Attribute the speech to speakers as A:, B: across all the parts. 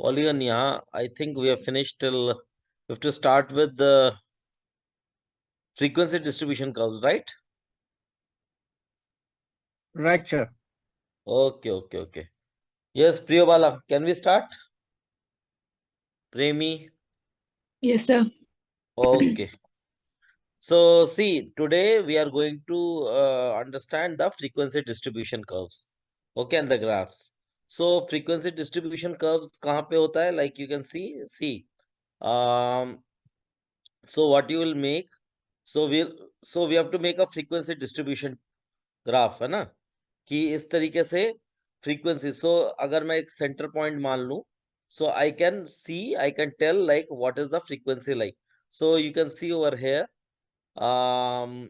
A: Olian, yeah, I think we have finished till we have to start with the frequency distribution curves, right?
B: Right, sir.
A: Okay. Yes, Priyobala, can we start? Premi?
C: Yes, sir.
A: Okay. So, see, today we are going to understand the frequency distribution curves. Okay, and the graphs. So, frequency distribution curves कहाँ पे होता है? Like you can see. Um, so what you will make? So we have to make a frequency distribution graph, है ना? कि इस तरीके से frequency. So अगर मैं एक center point मान लूं, so I can tell like what is the frequency like. So you can see over here. Um,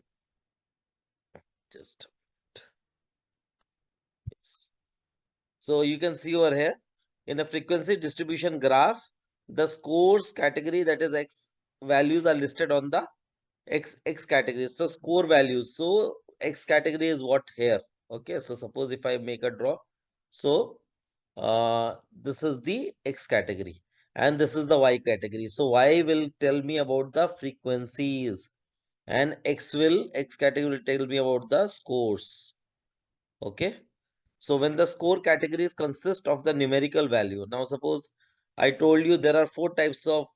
A: just yes. So you can see over here in a frequency distribution graph, the scores category, that is X values, are listed on the X category. So score values. So X category is what here. Okay. So suppose if I make a draw, so this is the X category and this is the Y category. So Y will tell me about the frequencies and X category will tell me about the scores. Okay. So when the score categories consist of the numerical value, now suppose I told you there are four types of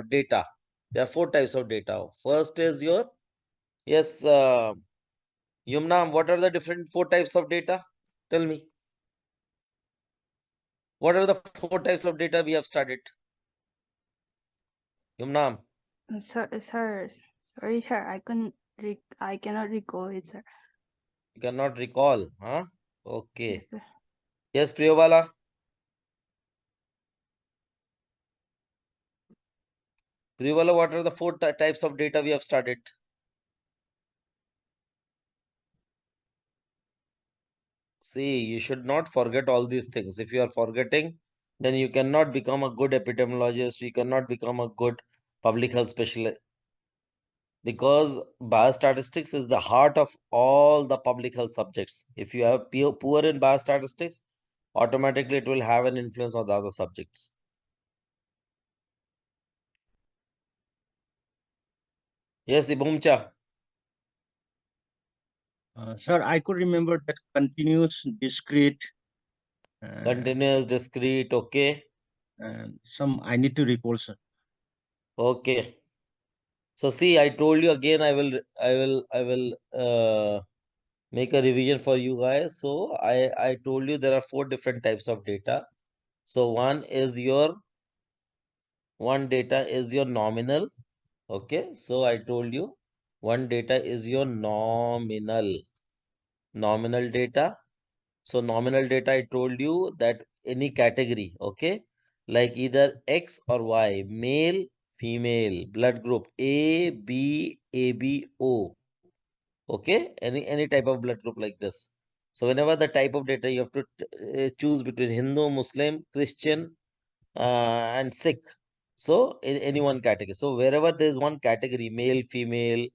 A: data. There are four types of data. First is your yes, Yumna. What are the different four types of data? Tell me. What are the four types of data we have started? Yumna,
C: Sir, sorry, sir. I cannot recall it, sir.
A: you cannot recall, huh?
C: Yes,
A: Okay.
C: sir.
A: Yes, Priyobala. Priyobala, what are the four types of data we have started? See, you should not forget all these things. If you are forgetting, then you cannot become a good epidemiologist. You cannot become a good public health specialist because biostatistics is the heart of all the public health subjects. If you are poor in biostatistics, automatically it will have an influence on the other subjects. Yes, Ibumcha.
B: Sir, I could remember that continuous, discrete,
A: Continuous, discrete, okay.
B: and some I need to recall, sir.
A: Okay. So see, I told you again, I will make a revision for you guys. So I told you there are four different types of data. So one data is your nominal. Okay. So I told you one data is your nominal data. So nominal data, I told you that any category, okay, like either X or Y, male, female, blood group A, B, AB, O. Okay, any type of blood group like this. So whenever the type of data you have to choose between Hindu, Muslim, Christian, and Sikh. So in any one category. So wherever there is one category, male, female,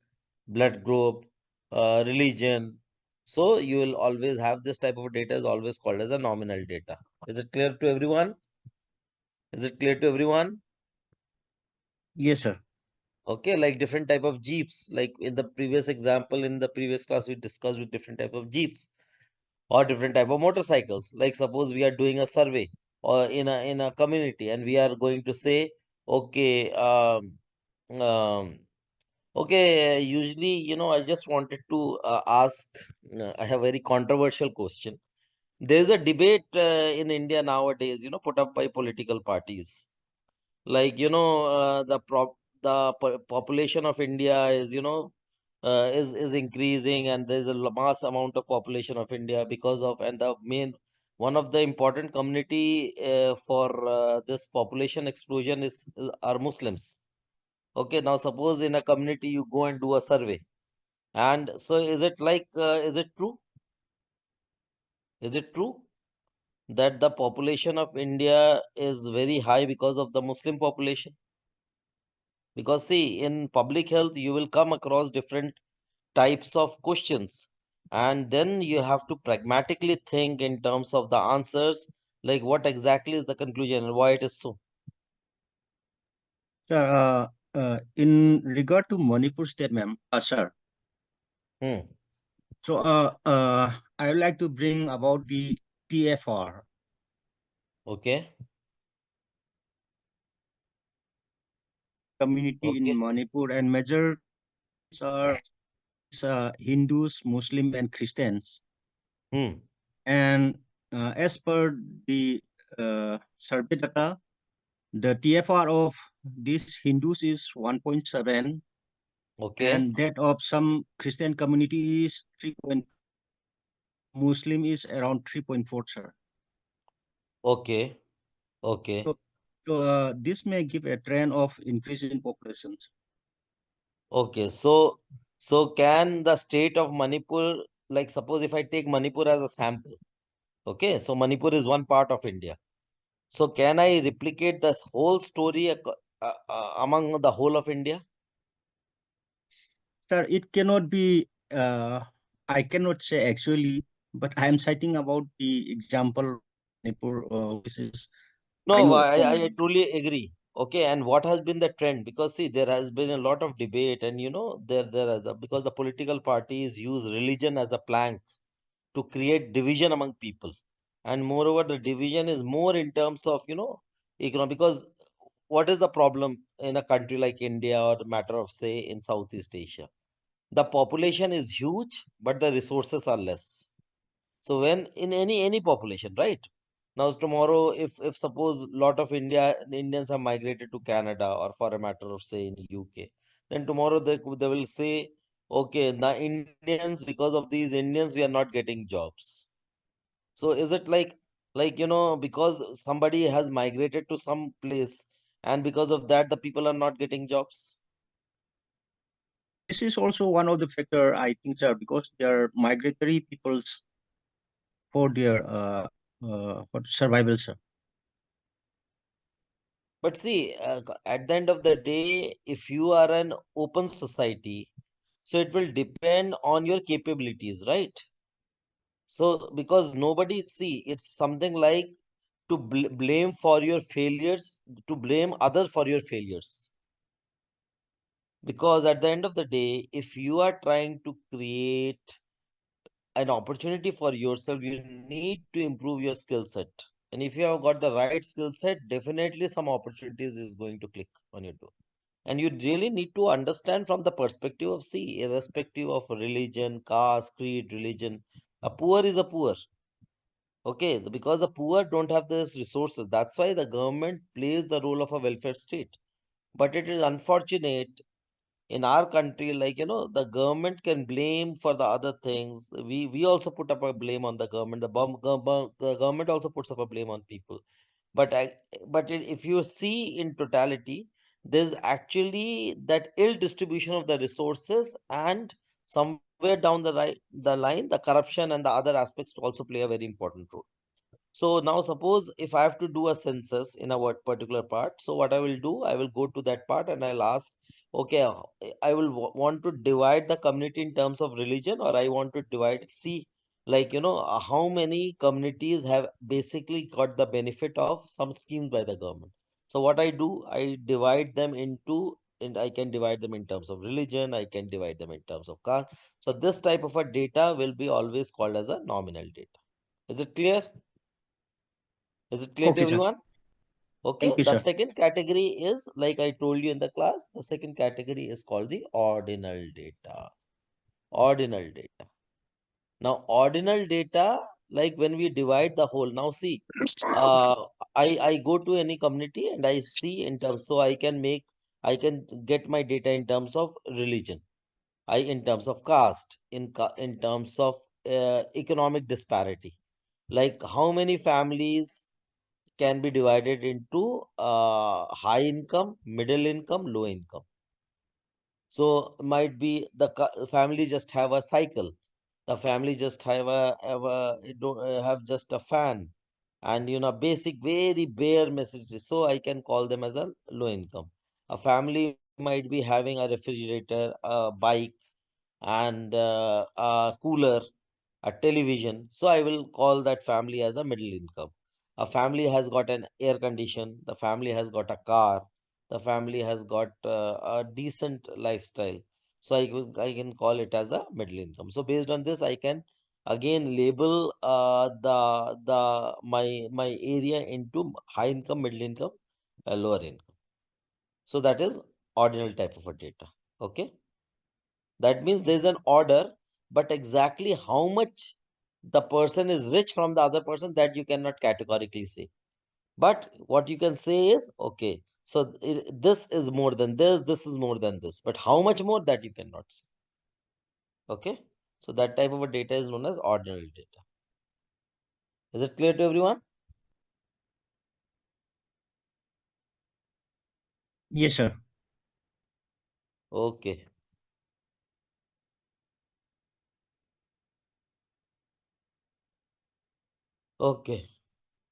A: blood group, religion, so you will always have this type of data is always called as a nominal data. Is it clear to everyone? Is it clear to everyone?
B: Yes, sir.
A: Okay, like different type of jeeps, like in the previous example, in the previous class we discussed with different type of jeeps or different type of motorcycles. Like suppose we are doing a survey or in a community and we are going to say, okay, um, okay, usually, I just wanted to ask, I have a very controversial question. There is a debate in India nowadays, put up by political parties. Like, the population of India is, is increasing, and there's a mass amount of population of India because of, and the main one of the important community for this population explosion is are Muslims. Okay, now suppose in a community you go and do a survey, and so is it like is it true? Is it true that the population of India is very high because of the Muslim population? Because see, in public health, you will come across different types of questions, and then you have to pragmatically think in terms of the answers Like what exactly is the conclusion and why it is so?
B: Sir, in regard to Manipur state, ma'am, sir.
A: Hmm.
B: So, I would like to bring about the TFR.
A: Okay.
B: Community in
A: Okay.
B: Manipur, and major are Hindus, Muslim, and Christians.
A: Hmm.
B: And as per the survey data, the TFR of these Hindus is 1.7,
A: Okay.
B: and that of some Christian community is 3. Muslim is around 3.4, sir.
A: Okay. Okay.
B: So, this may give a trend of increase in populations.
A: Okay. So can the state of Manipur, like suppose if I take Manipur as a sample, okay, so Manipur is one part of India. So can I replicate the whole story among the whole of India?
B: Sir, it cannot be, I cannot say actually, but I am citing about the example Manipur, which is, I
A: No,
B: know
A: I
B: from.
A: truly agree. Okay, and what has been the trend? Because see, there has been a lot of debate, and because the political parties use religion as a plank to create division among people, and moreover, the division is more in terms of economic. Because what is the problem in a country like India or matter of say in Southeast Asia? The population is huge, but the resources are less. So when in any population, right? Now tomorrow, if suppose lot of Indians have migrated to Canada or for a matter of say in UK, then tomorrow they will say, okay, the Indians, because of these Indians we are not getting jobs. So is it like because somebody has migrated to some place and because of that the people are not getting jobs?
B: This is also one of the factor, I think, sir, because they are migratory peoples for their for survival, sir.
A: But see, at the end of the day, if you are an open society, so it will depend on your capabilities, right? So because nobody, see, it's something like to blame for your failures, to blame others for your failures. Because at the end of the day, if you are trying to create an opportunity for yourself, you need to improve your skill set. And if you have got the right skill set, definitely some opportunities is going to click on your door. And you really need to understand from the perspective of, see, irrespective of religion, caste, creed, religion, a poor is a poor. Okay, because the poor don't have these resources. That's why the government plays the role of a welfare state. But it is unfortunate in our country, like the government can blame for the other things. We also put up a blame on the government. The government also puts up a blame on people. But if you see in totality, there's actually that ill distribution of the resources, and somewhere down the line, the corruption and the other aspects also play a very important role. So now suppose if I have to do a census in a particular part, so what I will do, I will go to that part and I'll ask, okay, I will want to divide the community in terms of religion, or I want to divide it. See, like, how many communities have basically got the benefit of some schemes by the government. So what I do, I divide them into, and I can divide them in terms of religion, I can divide them in terms of caste. So this type of a data will be always called as a nominal data. Is it clear? Is it clear to
B: Okay, sir.
A: everyone? Okay.
B: Thank you,
A: The
B: sir.
A: second category is, like I told you in the class, the second category is called the ordinal data. Ordinal data. Now, ordinal data, like when we divide the whole, now see, uh, I go to any community and I see in terms, so I can get my data in terms of religion, in terms of caste, in terms of economic disparity, like how many families can be divided into high income, middle income, low income. So might be the family just have a cycle. The family just have just a fan, and basic very bare necessities. So I can call them as a low income. A family might be having a refrigerator, a bike, and a cooler, a television. So I will call that family as a middle income. A family has got an air condition, the family has got a car, the family has got a decent lifestyle. So I can call it as a middle income. So based on this, I can again label my area into high income, middle income, lower income. So that is ordinal type of a data. Okay. That means there's an order, but exactly how much the person is rich from the other person, that you cannot categorically say. But what you can say is, okay, so this is more than this is more than this. But how much more, that you cannot say. Okay. So that type of a data is known as ordinal data. Is it clear to everyone?
B: Yes, sir.
A: Okay. Okay.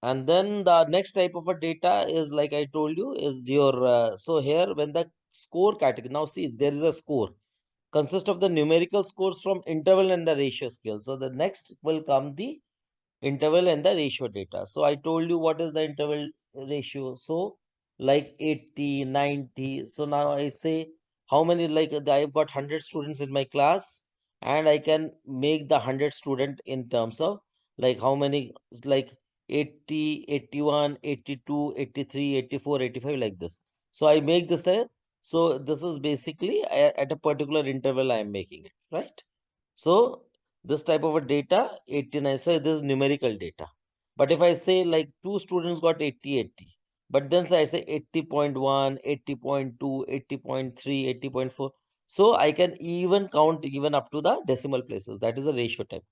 A: And then the next type of a data is, like I told you, is your, so here when the score category, now see, there is a score, consists of the numerical scores from interval and the ratio scale. So the next will come the interval and the ratio data. So I told you what is the interval ratio. So like 80, 90. So now I say how many, like I've got 100 students in my class, and I can make the 100 student in terms of like how many, like 80, 81, 82, 83, 84, 85, like this. So I make this so this is basically at a particular interval I am making it, right? So this type of a data, 89, so this is numerical data. But if I say like two students got 80, 80, but then say I say 80.1, 80.2, 80.3, 80.4. So I can even count even up to the decimal places. That is the ratio type.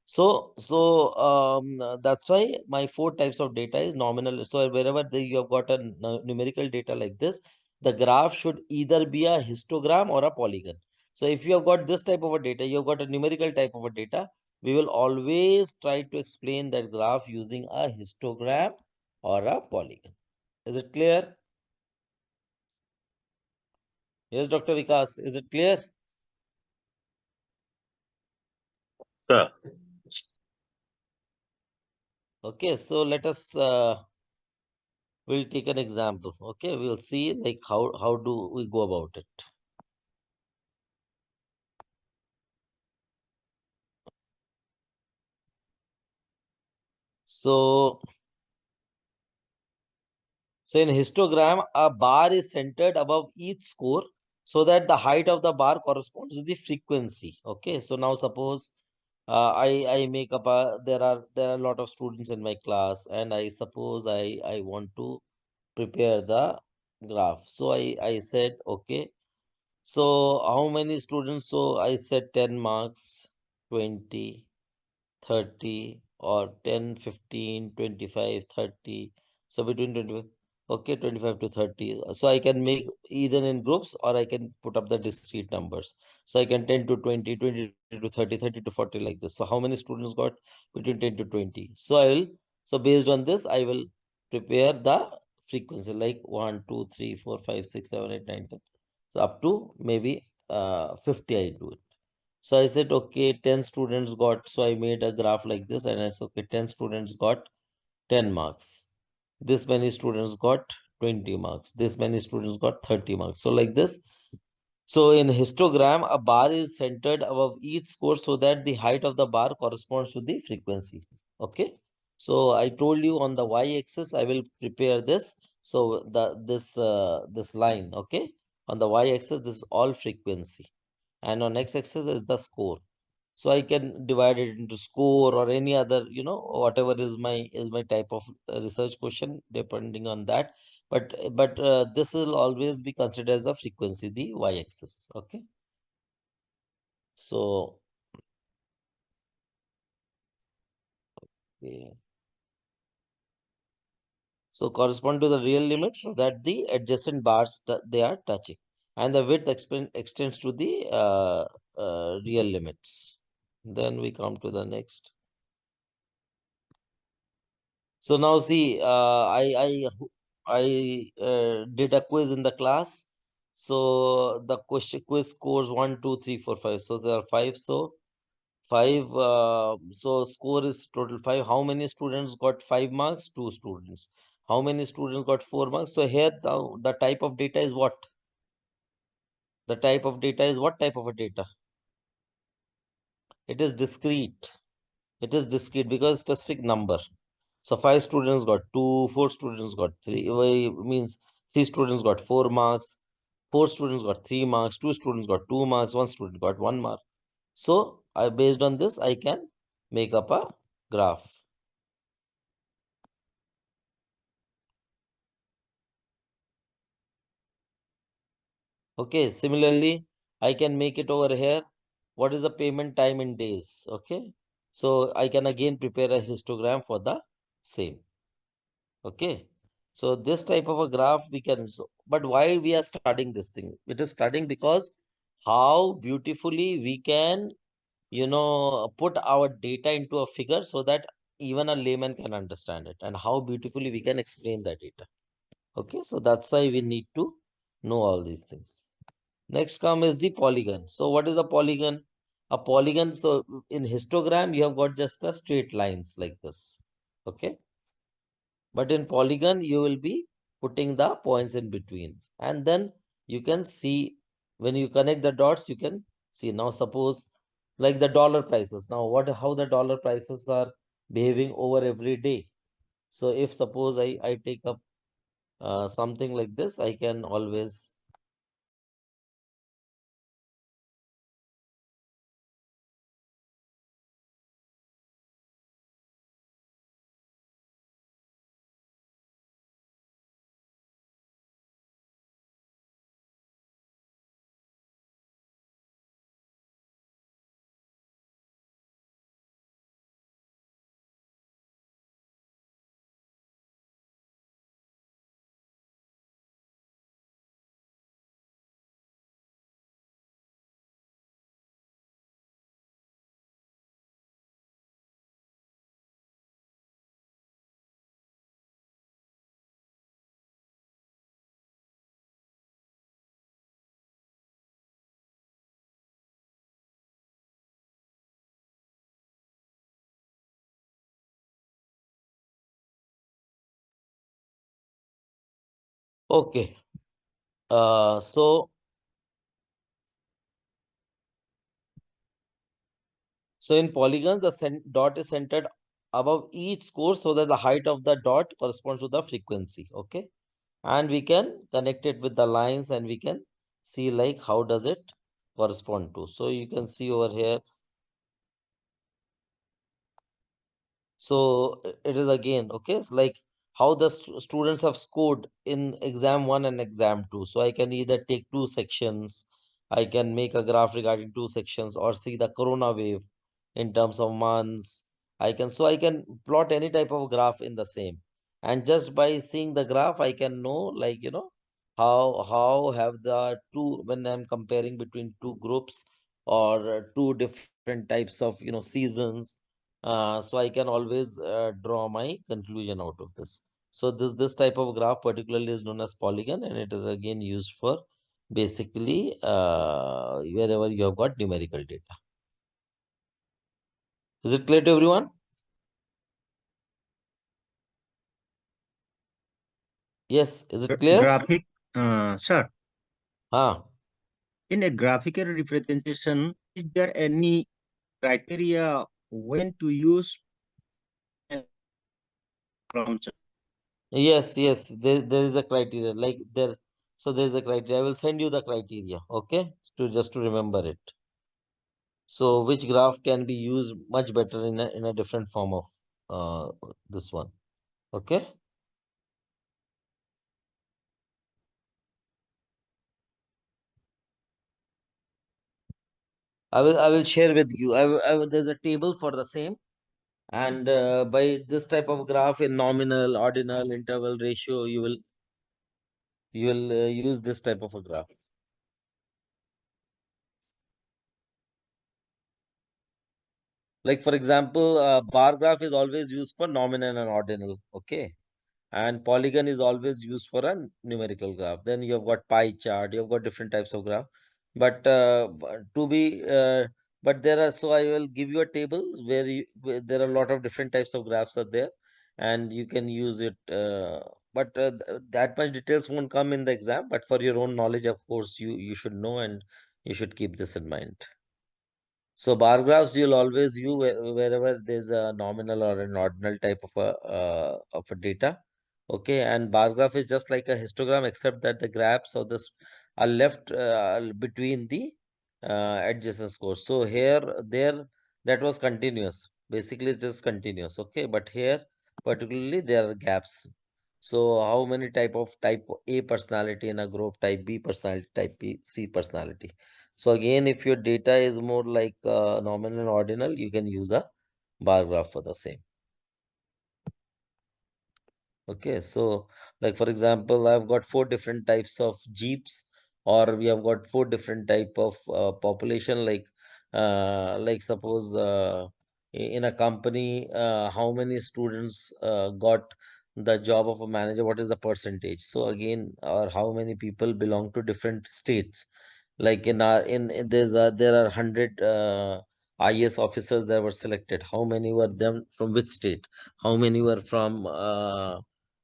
A: So that's why my four types of data is nominal. So wherever you have got a numerical data like this, the graph should either be a histogram or a polygon. So if you have got this type of a data, you have got a numerical type of a data, we will always try to explain that graph using a histogram or a polygon. Is it clear? Yes, Dr. Vikas, is it clear?
D: Sir.
A: Okay, so let us we'll take an example. Okay, we'll see like how do we go about it. So in histogram, a bar is centered above each score so that the height of the bar corresponds to the frequency. Okay, so now suppose I make up a, there are a lot of students in my class, and I suppose I want to prepare the graph. So I said, okay, so how many students? So I said 10 marks, 20, 30, or 10, 15, 25, 30. So between 25, okay, 25 to 30. So I can make either in groups, or I can put up the discrete numbers. So I can 10 to 20, 20 to 30, 30 to 40, like this. So how many students got between 10 to 20? So so based on this, I will prepare the frequency like 1, 2, 3, 4, 5, 6, 7, 8, 9, 10. So up to maybe 50 I do it. So I said, okay, 10 students got, so I made a graph like this, and I said, okay, 10 students got 10 marks. This many students got 20 marks. This many students got 30 marks. So like this. So in histogram, a bar is centered above each score so that the height of the bar corresponds to the frequency. Okay. So I told you on the y-axis, I will prepare this. So this line, okay. On the y-axis, this is all frequency, and on x-axis is the score. So I can divide it into score or any other, whatever is my type of research question, depending on that. But this will always be considered as a frequency, the y-axis. Okay. So yeah. So correspond to the real limit, so that the adjacent bars they are touching, and the width extends to the real limits. Then we come to the next. So now see, I did a quiz in the class. So the quiz scores 1, 2, 3, 4, 5. So there are 5. So 5, so score is total 5. How many students got 5 marks? 2 students. How many students got 4 marks? So here the type of data is what? The type of data is what type of a data? It is discrete. It is discrete because specific number. So 5 students got 2, 4 students got 3. Means 3 students got 4 marks, 4 students got 3 marks, 2 students got 2 marks, 1 student got 1 mark. So based on this, I can make up a graph. Okay, similarly, I can make it over here. What is the payment time in days? Okay, so I can again prepare a histogram for the same. Okay, so this type of a graph we can, but why we are studying this thing? It is studying because how beautifully we can, put our data into a figure so that even a layman can understand it, and how beautifully we can explain that data. Okay, so that's why we need to know all these things. Next come is the polygon. So what is a polygon? A polygon, so in histogram, you have got just the straight lines like this. Okay. But in polygon, you will be putting the points in between. And then you can see when you connect the dots, you can see. Now suppose like the dollar prices. Now how the dollar prices are behaving over every day. So if suppose I take up something like this, I can always okay. So in polygons, the dot is centered above each score so that the height of the dot corresponds to the frequency. Okay. And we can connect it with the lines and we can see like how does it correspond to. So you can see over here. So it is again, okay, it's like how the students have scored in exam 1 and exam 2. So I can either take 2 sections, I can make a graph regarding 2 sections, or see the corona wave in terms of months. I can plot any type of graph in the same. And just by seeing the graph, I can know like, how have the two, when I'm comparing between two groups or two different types of, seasons, so I can always draw my conclusion out of this. So this type of graph particularly is known as polygon, and it is again used for basically wherever you have got numerical data. Is it clear to everyone? Yes, is it clear?
B: Graphic, sir,
A: Huh.
B: in a graphical representation, is there any criteria when to use from
A: Yes, there is a criteria like there. So there is a criteria. I will send you the criteria, okay, to just to remember it. So which graph can be used much better in a different form of this one, okay? I will share with you. There's a table for the same, and by this type of graph in nominal, ordinal, interval, ratio, you will use this type of a graph. Like for example, bar graph is always used for nominal and ordinal, okay? And polygon is always used for a numerical graph. Then you have got pie chart, you have got different types of graph. But to be but there are, so I will give you a table where there are a lot of different types of graphs are there, and you can use it. But that much details won't come in the exam, but for your own knowledge, of course, you should know and you should keep this in mind. So bar graphs you'll always use wherever there's a nominal or an ordinal type of a data. Okay, and bar graph is just like a histogram, except that the graphs of this are left between the adjacent scores. So here, there, that was continuous. Basically, it is continuous. Okay, but here particularly there are gaps. So how many type A personality in a group, type B personality, type B, C personality. So again, if your data is more like nominal and ordinal, you can use a bar graph for the same. Okay, so like for example, I've got 4 different types of jeeps, or we have got 4 different type of population. Like suppose in a company, how many students got the job of a manager? What is the percentage? So again, or how many people belong to different states? Like in our in there are 100 IS officers that were selected. How many were them from which state? How many were from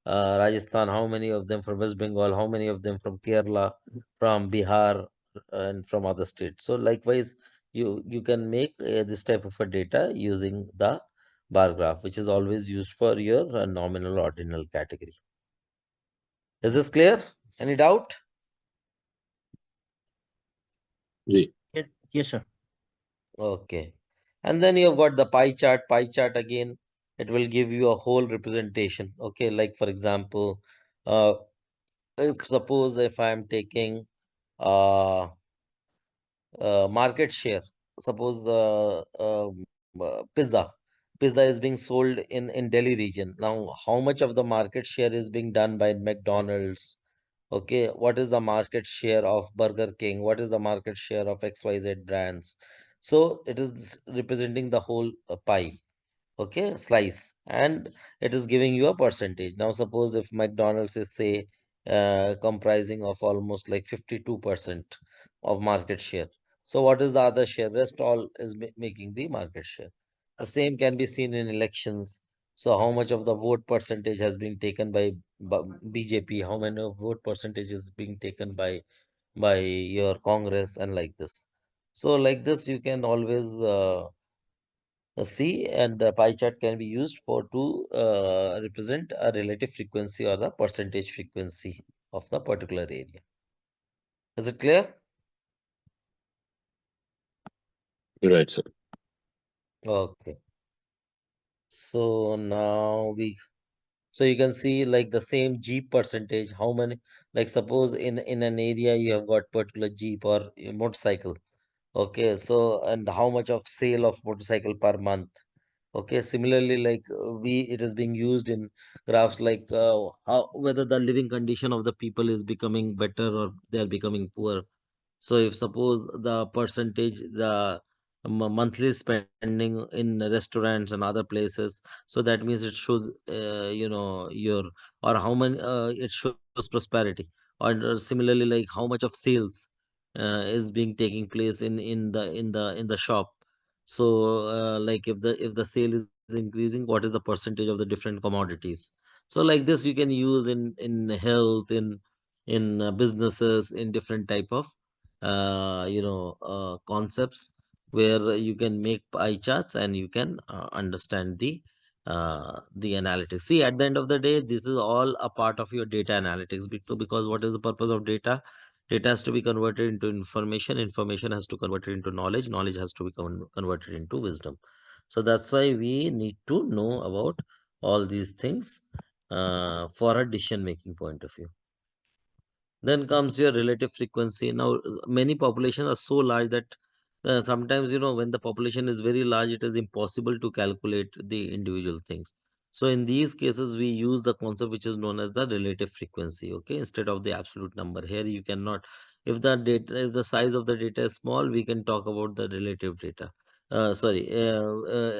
A: Rajasthan, how many of them from West Bengal, how many of them from Kerala, from Bihar, and from other states. So likewise, you can make this type of a data using the bar graph, which is always used for your nominal ordinal category. Is this clear? Any doubt?
D: Ji.
B: Yes, sir.
A: Okay. And then you've got the pie chart. Pie chart again, it will give you a whole representation. Okay, like for example, uh, if I am taking uh, market share. Suppose pizza is being sold in Delhi region. Now, how much of the market share is being done by McDonald's? Okay, what is the market share of Burger King? What is the market share of XYZ brands? So it is representing the whole pie. Okay, slice, and it is giving you a percentage. Now suppose if McDonald's is, say, comprising of almost like 52% of market share, so what is the other share? Rest all is making the market share. The same can be seen in elections. So how much of the vote percentage has been taken by BJP? How many of vote percentage is being taken by your Congress, and like this. So like this you can always C, and the pie chart can be used for to represent a relative frequency or the percentage frequency of the particular area. Is it clear?
D: Right, sir.
A: Okay. So now so you can see like the same Jeep percentage, how many, like suppose in an area you have got particular Jeep or a motorcycle. Okay, so and how much of sale of motorcycle per month. Okay, similarly, like it is being used in graphs like how whether the living condition of the people is becoming better or they are becoming poor. So if suppose the percentage, the monthly spending in restaurants and other places, so that means it shows, your, or how many, it shows prosperity. Or similarly, like how much of sales is being taking place in the shop. So like if the sale is increasing, what is the percentage of the different commodities? So like this you can use in health, in businesses, in different type of concepts, where you can make pie charts and you can understand the analytics. See, at the end of the day, this is all a part of your data analytics, because what is the purpose of data? Data has to be converted into information. Information has to convert it into knowledge. Knowledge has to be converted into wisdom. So that's why we need to know about all these things for a decision making point of view. Then comes your relative frequency. Now, many populations are so large that sometimes, when the population is very large, it is impossible to calculate the individual things. So, in these cases, we use the concept which is known as the relative frequency, okay, instead of the absolute number. Here, you cannot, if the size of the data is small, we can talk about the relative data,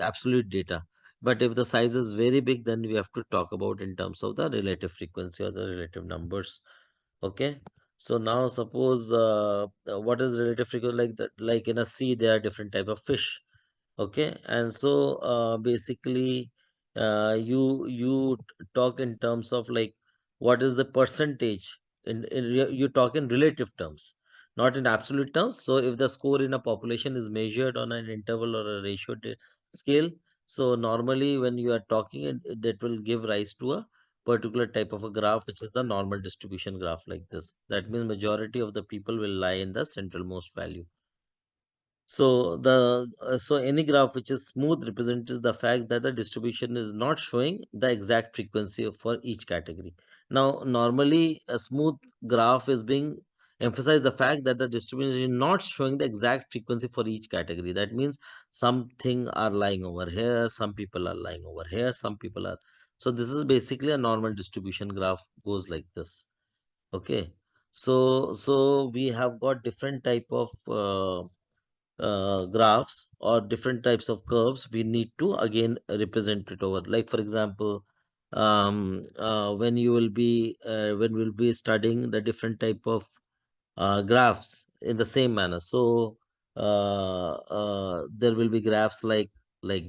A: absolute data. But if the size is very big, then we have to talk about in terms of the relative frequency or the relative numbers. Okay, So now suppose what is relative frequency, like that, like in a sea there are different type of fish. Okay, and so basically you talk in terms of like what is the percentage you talk in relative terms, not in absolute terms. So if the score in a population is measured on an interval or a ratio scale, so normally when you are talking that will give rise to a particular type of a graph, which is the normal distribution graph like this. That means majority of the people will lie in the centralmost value. So so any graph which is smooth represents the fact that the distribution is not showing the exact frequency for each category. Now, normally a smooth graph is being emphasized the fact that the distribution is not showing the exact frequency for each category. That means something are lying over here, some people are lying over here, some people are. So this is basically a normal distribution graph goes like this. Okay. So we have got different type of graphs or different types of curves. We need to again represent it over, like for example, when we'll be studying the different type of graphs in the same manner. So there will be graphs like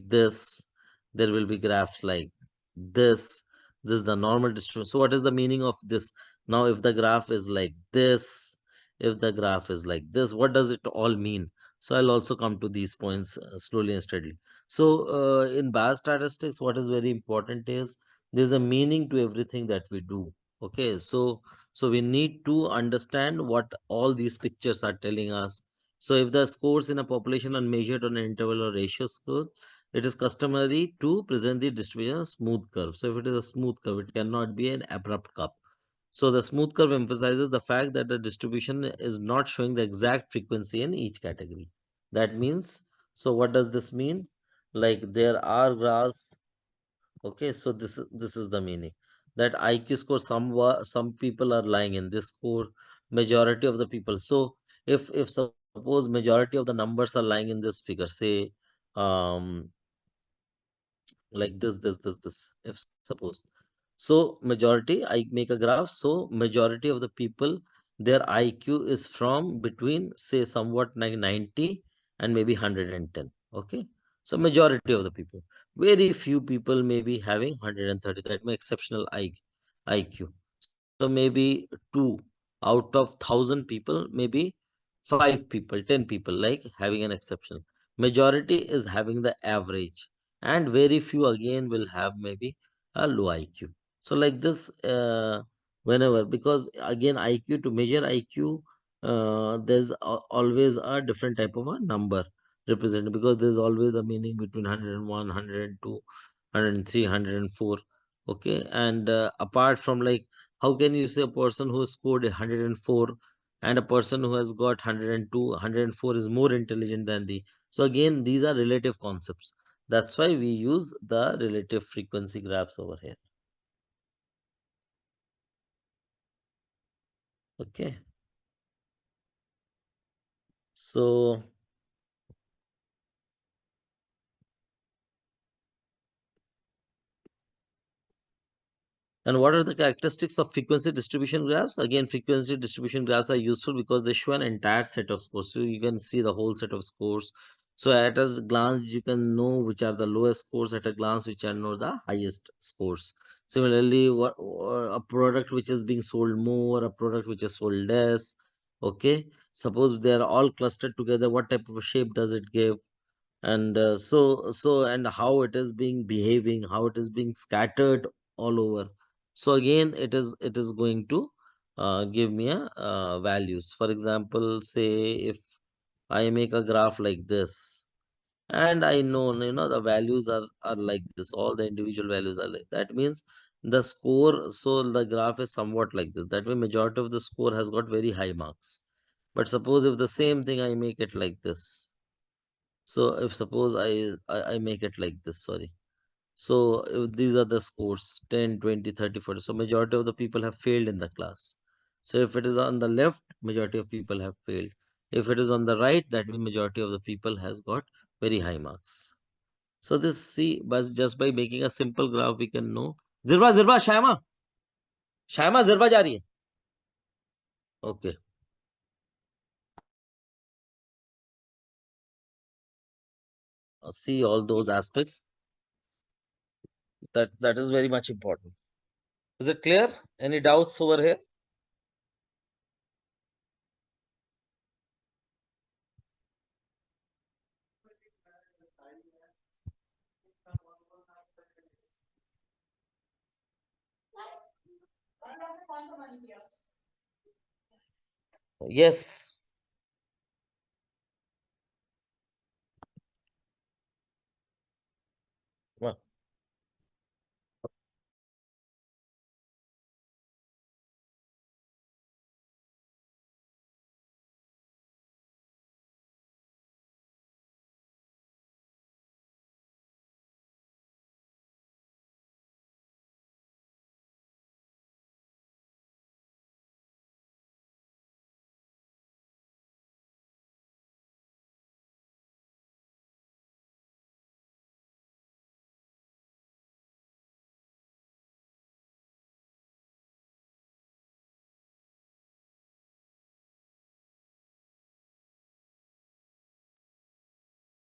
A: this. There will be graphs like this. This is the normal distribution. So what is the meaning of this? Now, if the graph is like this, if the graph is like this, what does it all mean? So I'll also come to these points slowly and steadily. So in biostatistics, what is very important is there's a meaning to everything that we do. Okay, so we need to understand what all these pictures are telling us. So if the scores in a population are measured on an interval or ratio score, it is customary to present the distribution as smooth curve. So if it is a smooth curve, it cannot be an abrupt curve. So the smooth curve emphasizes the fact that the distribution is not showing the exact frequency in each category. That means, so what does this mean? Like there are graphs. Okay, so this is the meaning that IQ score some people are lying in this score, majority of the people. So if suppose majority of the numbers are lying in this figure, say um like this, if suppose, so majority, I make a graph. So majority of the people, their IQ is from between say somewhat like 90 and maybe 110. Okay. So majority of the people. Very few people may be having 130. That may exceptional IQ. So maybe two out of 1,000 people, maybe 5 people, 10 people like having an exception. Majority is having the average, and very few again will have maybe a low IQ. So like this, whenever, because again IQ, to measure IQ, there's always a different type of a number represented, because there's always a meaning between 101, 102, 103, 104. Okay, and apart from like, how can you say a person who scored 104 and a person who has got 102, 104 is more intelligent than the. So again, these are relative concepts. That's why we use the relative frequency graphs over here. Okay. So and what are the characteristics of frequency distribution graphs? Again, frequency distribution graphs are useful because they show an entire set of scores. So you can see the whole set of scores. So at a glance, you can know which are the lowest scores at a glance, which are know the highest scores. Similarly, a product which is being sold more, a product which is sold less. Okay. Suppose they are all clustered together, what type of a shape does it give? And and how it is being behaving, how it is being scattered all over. So again, it is going to give me a values. For example, say if I make a graph like this, and I know, the values are like this, all the individual values are like that, means the score, so the graph is somewhat like this. That way majority of the score has got very high marks. But suppose if the same thing I make it like this, so if suppose I make it like this, sorry. So if these are the scores 10, 20, 30, 40. So majority of the people have failed in the class. So if it is on the left, majority of people have failed. If it is on the right, that means majority of the people has got very high marks. So this, see, but just by making a simple graph, we can know. Zirba, Zirba, Shama, Shama, Zirba जा रही है. Okay. See all those aspects. That is very much important. Is it clear? Any doubts over here? Yes. Well,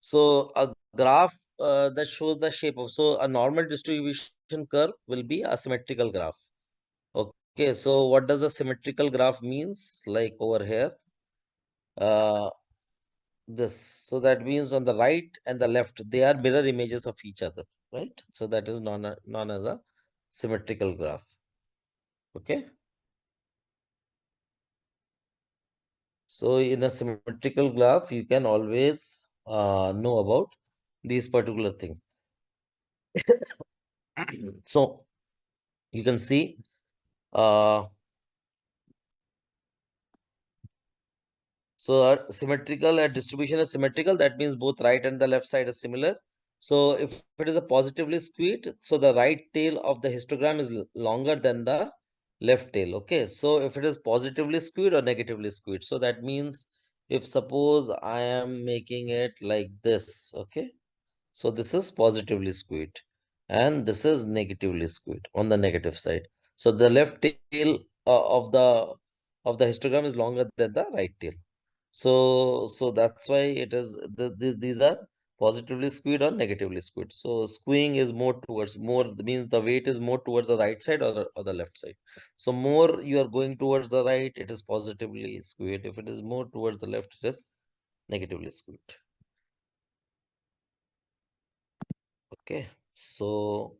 A: so a graph that shows the shape of, so a normal distribution curve will be a symmetrical graph. Okay, so what does a symmetrical graph means? Like over here, uh, this. So that means on the right and the left, they are mirror images of each other, right? So that is known as a symmetrical graph. Okay. So in a symmetrical graph, you can always know about these particular things. So you can see so symmetrical distribution is symmetrical. That means both right and the left side is similar. So if it is a positively skewed, so the right tail of the histogram is longer than the left tail. Okay. So if it is positively skewed or negatively skewed, so that means if suppose I am making it like this, okay. So this is positively skewed and this is negatively skewed on the negative side. So the left tail of the histogram is longer than the right tail. So that's why it is these are positively skewed or negatively skewed. So skewing is more means the weight is more towards the right side or the left side. So more you are going towards the right, it is positively skewed. If it is more towards the left, it is negatively skewed. Okay. So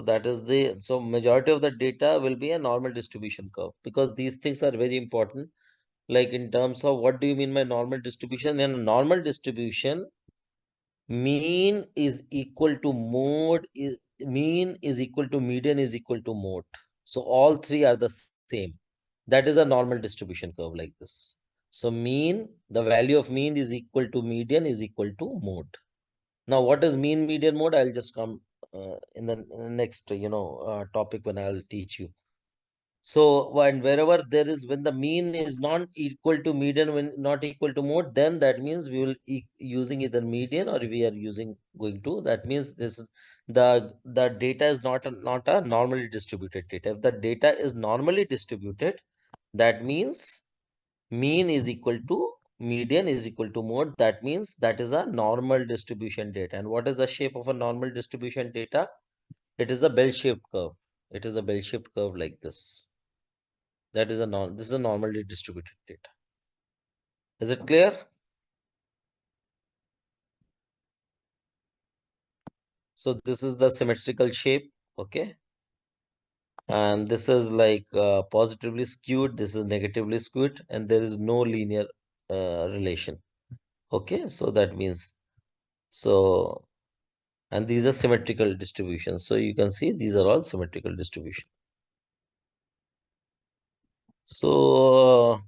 A: that is so majority of the data will be a normal distribution curve because these things are very important. Like in terms of what do you mean by normal distribution? In a normal distribution, mean is equal to mode is mean is equal to median is equal to mode. So all three are the same. That is a normal distribution curve like this. So mean, the value of mean is equal to median is equal to mode. Now, what is mean, median, mode? I'll just come in the next, topic when I'll teach you. So, when wherever there is, when the mean is not equal to median, when not equal to mode, then that means we will using either median or we are using going to. That means this the data is not a normally distributed data. If the data is normally distributed, that means mean is equal to median is equal to mode. That means that is a normal distribution data. And what is the shape of a normal distribution data? It is a bell-shaped curve. It is a bell-shaped curve like this. That is this is a normally distributed data. Is it clear? So this is the symmetrical shape. Okay. And this is like positively skewed. This is negatively skewed. And there is no linear relation. Okay. So that means so. And these are symmetrical distributions. So you can see these are all symmetrical distribution. So,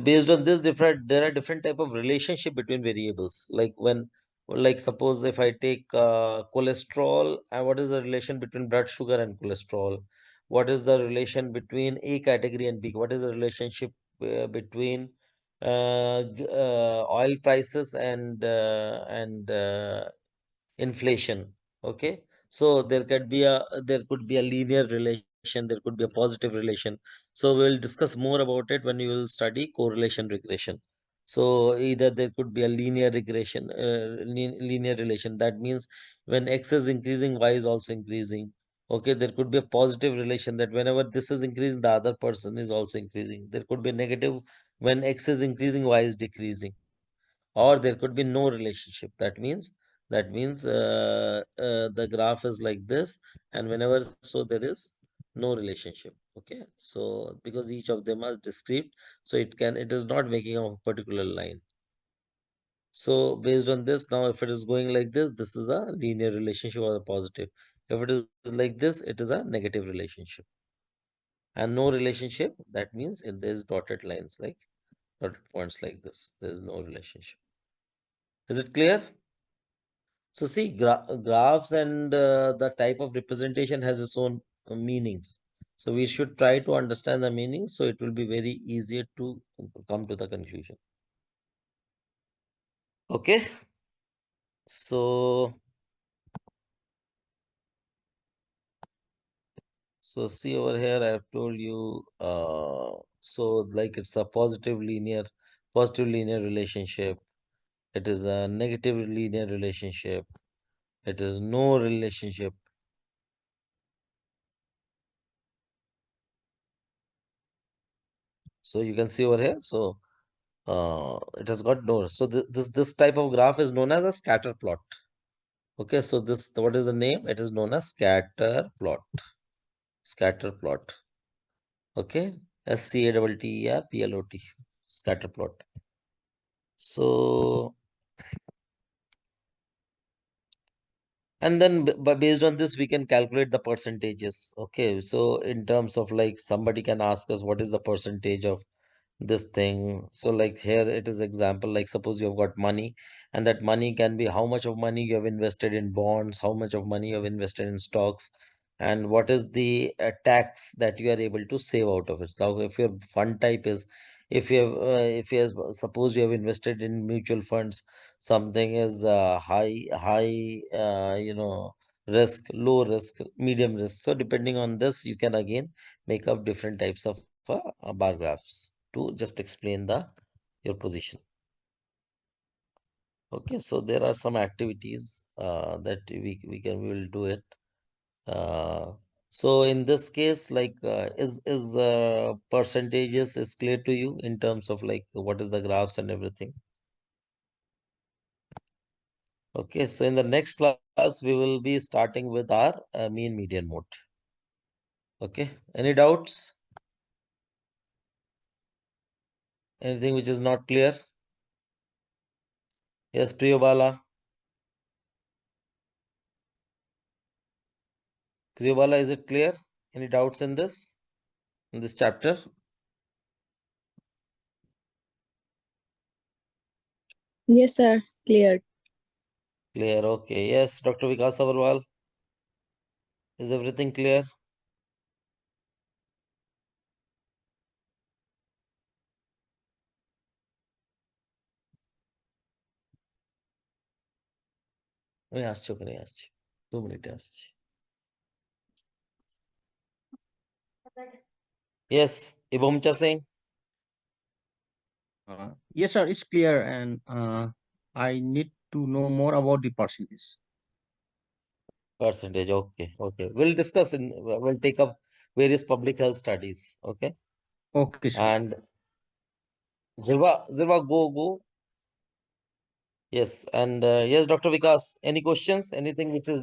A: based on this, there are different type of relationship between variables. Like suppose if I take cholesterol, and what is the relation between blood sugar and cholesterol? What is the relation between A category and B? What is the relationship between oil prices and inflation? Okay, so there could be a linear relation there could be a positive relation. So we'll discuss more about it when you will study correlation regression. So either there could be a linear regression, linear relation. That means when X is increasing, Y is also increasing. Okay, there could be a positive relation that whenever this is increasing, the other person is also increasing. There could be a negative when X is increasing, Y is decreasing. Or there could be no relationship. That means the graph is like this, and whenever so there is no relationship. Okay, so because each of them is discrete, so it is not making a particular line. So based on this, now if it is going like this is a linear relationship or a positive. If it is like this, it is a negative relationship. And no relationship, that means if there is dotted lines like dotted points like this, there is no relationship. Is it clear? So see, graphs and the type of representation has its own meanings. So we should try to understand the meaning, so it will be very easier to come to the conclusion. Okay. So see over here, I have told you, so like it's a positive linear relationship. It is a negative linear relationship. It is no relationship. So you can see over here. So it has got no. So this type of graph is known as a scatter plot. Okay, so this, what is the name? It is known as scatter plot. Scatter plot. Okay, SCATTERPLOT. Scatter plot. So and then based on this we can calculate the percentages. Okay, so in terms of like somebody can ask us what is the percentage of this thing. So like here it is example, like suppose you have got money, and that money can be how much of money you have invested in bonds, how much of money you have invested in stocks, and what is the tax that you are able to save out of it. So if your fund type is, if you have, suppose you have invested in mutual funds, something is high risk, low risk, medium risk. So depending on this you can again make up different types of bar graphs to just explain your position. Okay, so there are some activities that we will do it. So in this case, like is percentages is clear to you in terms of like what is the graphs and everything. Okay, so in the next class we will be starting with our mean median mode. Okay, any doubts? Anything which is not clear? Yes, Priyobala. Priyobala, is it clear? Any doubts in this chapter?
E: Yes, sir. Clear.
A: Clear. Okay. Yes, Dr. Vikas Agarwal. Is everything clear? আমি আসছি, ওখানে আসছি, 2 মিনিটে আসছি। Yes, Ibomcha Singh.
B: Yes, sir, it's clear, and I need to know more about the percentage.
A: Percentage. Okay. Okay. We'll discuss we'll take up various public health studies. Okay.
B: Okay, sir.
A: And Zirva, go. Yes. And yes, Dr. Vikas, any questions? Anything which is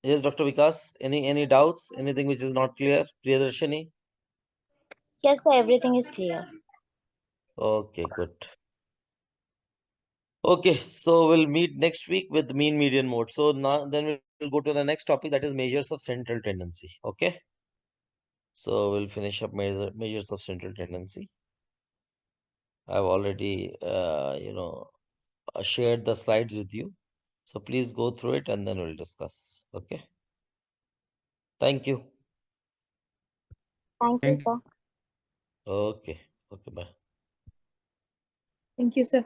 A: yes, Dr. Vikas, any doubts? Anything which is not clear? Priyadarshini?
F: Yes, sir, everything is clear.
A: Okay, good. Okay, so we'll meet next week with mean median mode. So now then we'll go to the next topic, that is measures of central tendency. Okay. So we'll finish up measures of central tendency. I've already shared the slides with you. So please go through it and then we'll discuss. Okay. Thank you.
F: Thank you,
B: Thank you.
F: sir.
A: Okay. Okay, bye.
E: Thank you, sir.